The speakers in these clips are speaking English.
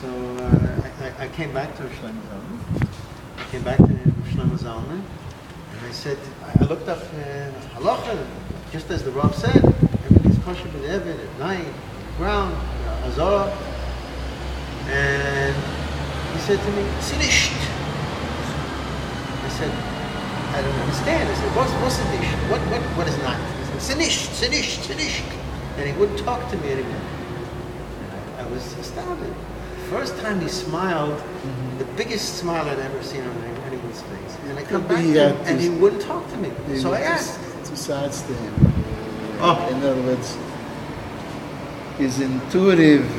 So I came back to Shlomo Zalman. I came back to Shlomo Zalman, and I said, I looked up halacha, just as the Rav said, everything's kosher b'nevet at night, on the ground, azor. And he said to me, "Sinisht." I said, "I don't understand." I said, "What's sinisht? What is not?" He said, "Sinisht." And he wouldn't talk to me anymore. And I was astounded. First time he smiled, the biggest smile I'd ever seen on anyone's face. And I come back to him, and he wouldn't talk to me. So I asked. Two sides to him. Oh. In other words, his intuitive.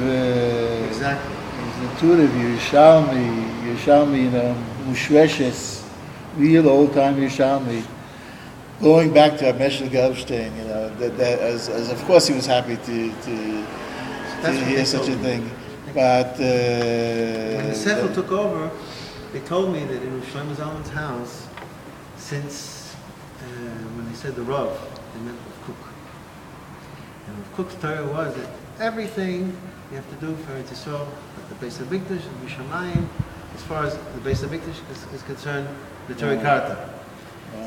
Exactly. His intuitive Yerushalmi, Mushreshes, real old-time Yerushalmi. Going back to Meshel Goldstein, that as of course he was happy to hear such a thing. But when the Sechel took over, they told me that in Shlomo Zalman's house, since when they said the Rav, they met with Cook. And Rav Cook's Torah was that everything you have to do for Yisrael, the base of Mikdash, and Mishamayim, as far as the base of Mikdash is concerned, the Torah Karta.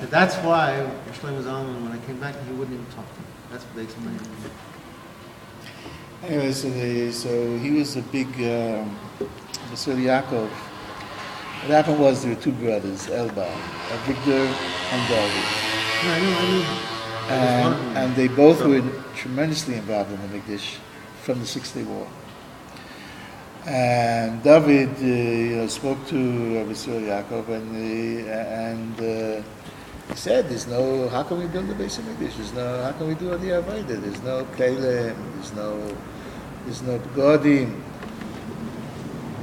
So that's why Shlomo Zalman, when I came back, he wouldn't even talk to me. That's what they explained to me. Anyway, so he was a big Mr. Ya'akov. What happened was there were two brothers, Elbal, Abidur and David. I knew. And they both were tremendously involved in the Mikdash from the 6-Day War. And David spoke to Mr. Ya'akov and he said, how can we build the base of Mikdash? How can we do all the Avodah? There's no kלים, there's no b'gadim.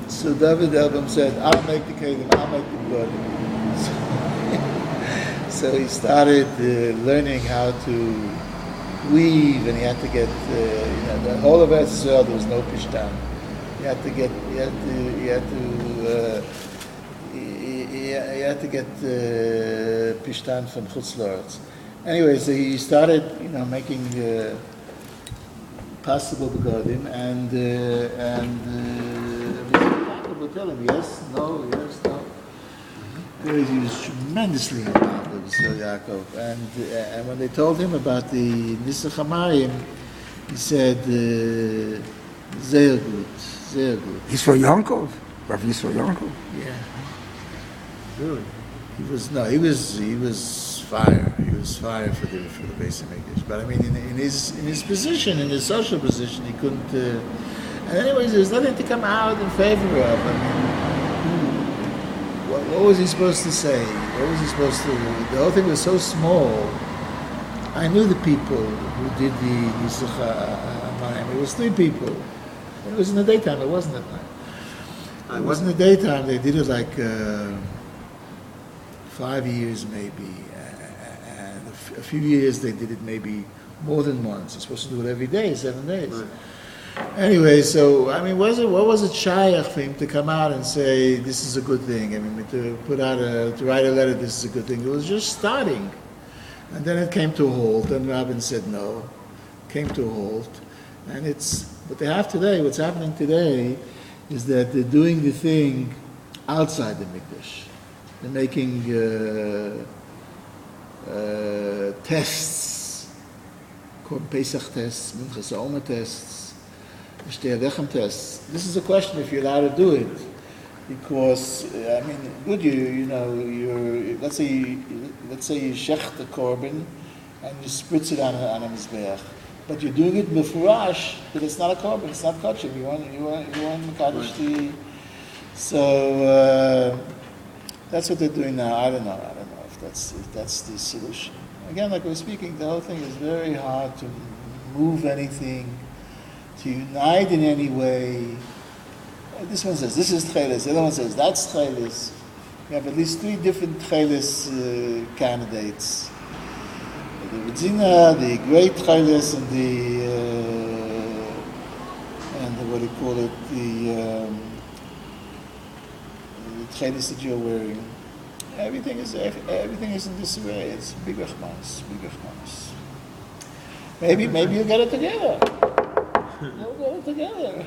So David Elbam said, I'll make the kלים, I'll make the b'gadim. So he started learning how to weave, and he had to get, the whole of Israel, there was no pishtan. He had to get pishtan from Chutz La'aretz. Anyway, so he started, making possible begadim, and Yaakov would tell him yes, no. He was tremendously involved with Yaakov, and when they told him about the ניסוח המים, he said, "Sehr gut." He's for Yaakov, Rav Yaakov. Yeah. Really? He was fire. He was fire for the base of Mikdash. But I mean, in his position, in his social position, he couldn't. And anyways, there was nothing to come out in favor of. I mean, what was he supposed to say? What was he supposed to do? The whole thing was so small. I knew the people who did the ניסוח המים. It was 3 people. It was in the daytime. It wasn't at night. It was in the daytime. They did it like 5 years maybe. And a few years they did it maybe more than once. You're supposed to do it every day, 7 days. Right. Anyway, so I mean, what was it shaykh for him to come out and say this is a good thing? I mean, to write a letter, this is a good thing. It was just starting, and then it came to a halt. And Rabin said no, came to a halt, and it's what they have today. What's happening today is that they're doing the thing outside the mikdash. They're making tests, called Pesach tests, Minchas Omer tests. Tests. This is a question if you're allowed to do it, because I mean, good, you're let's say you shech the korban and you spritz it on a mizbeach, but you're doing it mefurash that it's not a korban, it's not kosher. You want mekadosh the. So that's what they're doing now. I don't know if that's the solution. Again, like we're speaking, the whole thing is very hard to move anything, to unite in any way. This one says this is tchelis, the other one says that's tchelis. We have at least 3 different tchelis candidates: the Redzina, the great tchelis, and the what do you call it, the tchelis that you're wearing. Everything is in disarray. It's big rachmanis. Maybe you get it together. You'll get it together.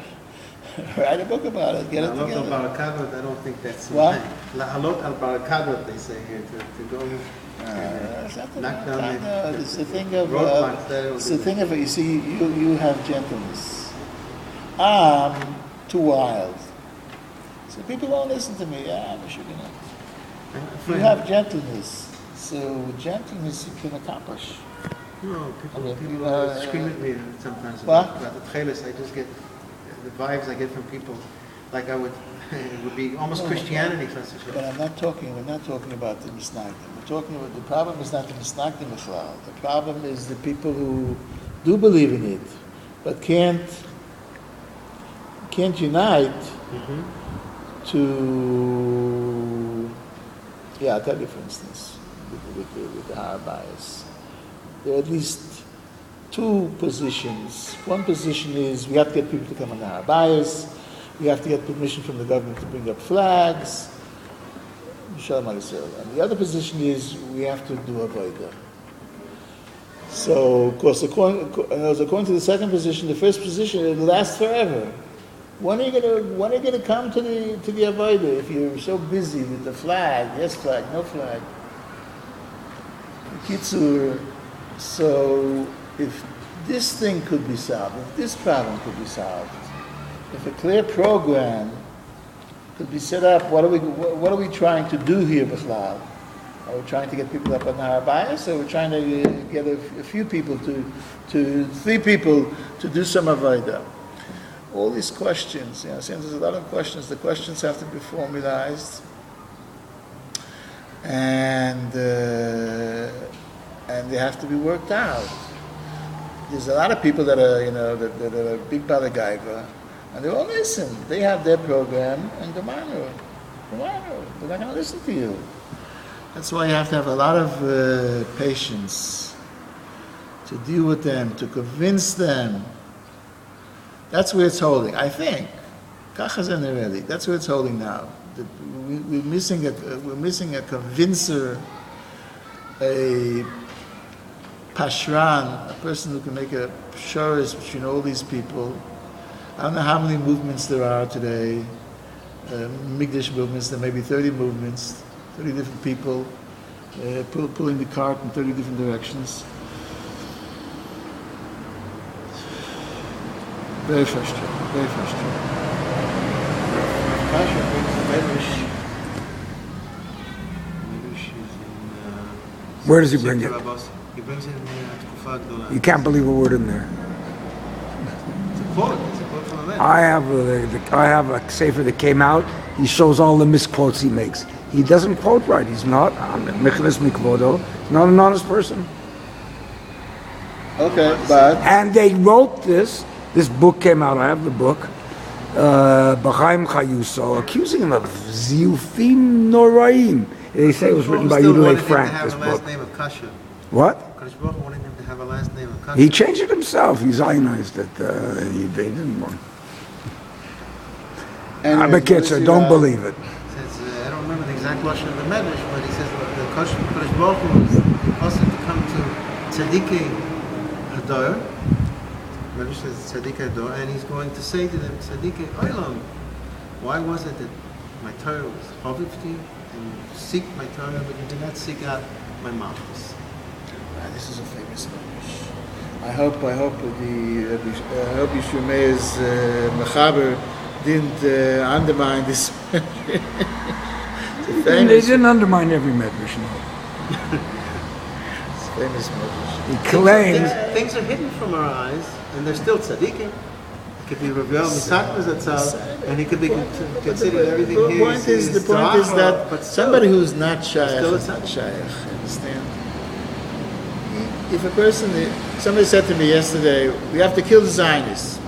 Write a book about it. Get it La'alot al together. barakadot, I don't think that's the What? thing. La'alot al barakadot, they say here, to go. It's not the Knock down no, it's the thing of roadblocks that it it's will the do. thing of you see you have gentleness. I'm too wild. So people won't listen to me. I'm a sugar nut. You have gentleness. So with gentleness you can accomplish. No, people, Okay, people scream at me sometimes what? about the tchelis. I just get the vibes I get from people, like I would, it would be almost Christianity. But we're not talking about the misnagdim. We're talking about the problem is not the misnagdim b'chlal. The problem is the people who do believe in it, but can't unite to. Yeah, I'll tell you for instance, with the higher bias. There are at least two positions. One position is we have to get people to come on the higher bias. We have to get permission from the government to bring up flags. Shalom Aleichem. And the other position is we have to do avodah. So, of course, according to the second position, the first position it lasts forever. When are you going to come to the avodah if you're so busy with the flag? Yes, flag, no flag. Kitzur. So, if this thing could be solved, if this problem could be solved, if a clear program could be set up, what are we trying to do here, B'chlal? Are we trying to get people up on the Har Bayis, or we're trying to get a few people to 3 people to do some avodah? All these questions, since there's a lot of questions, the questions have to be formalized, and they have to be worked out. There's a lot of people that are, that are big balagaiva, and they won't listen. They have their program, and Gemanu. They're not going to listen to you. That's why you have to have a lot of patience to deal with them, to convince them. That's where it's holding, I think. That's where it's holding now. We're missing a convincer, a pashran, a person who can make a shorish between all these people. I don't know how many movements there are today, Mikdash movements. There may be 30 movements, 30 different people pulling the cart in 30 different directions. Very frustrating, very frustrating. Kasher brings the medrash. Medrash is in... Where does he bring it? He brings it in Tkufa Gdola. You can't believe a word in there. It's a quote from a man. I have a sefer that came out. He shows all the misquotes he makes. He doesn't quote right. He's not Michnas Mikvodo. He's not an honest person. Okay, but... And they wrote this. This book came out. I have the book. B'chaim Chayuso, accusing him of ziyufim noraim. They say it was written by Yudele Frank. This book. Name of kasher. What? Kadosh Baruch Hu wanted him to have a last name of kasher. He changed it himself. He Zionized it. They didn't want. I'm a kid, so don't believe it. Says, I don't remember the exact lashon of the medrash, but he says the Kadosh Baruch Hu was also to come to Tzadikei Hadar. Medrash says Tzadikei Hadar, and he's going to say to them, Tzadikei Olam, why was it that my Torah was chaviv to you, and you seek my Torah, but you did not seek out my malchus? This is a famous medrash. I hope Yishur Meir's Mechaber didn't undermine this. They didn't undermine every medrash. No. It's famous medrash. He claims Things are hidden from our eyes, and they're still tzaddikim. It could be Rav YY Fisher, and he could be considered everything here. The point is that but somebody who's not shaykh still is not shaykh. Understand? If a person, somebody said to me yesterday, we have to kill the Zionists.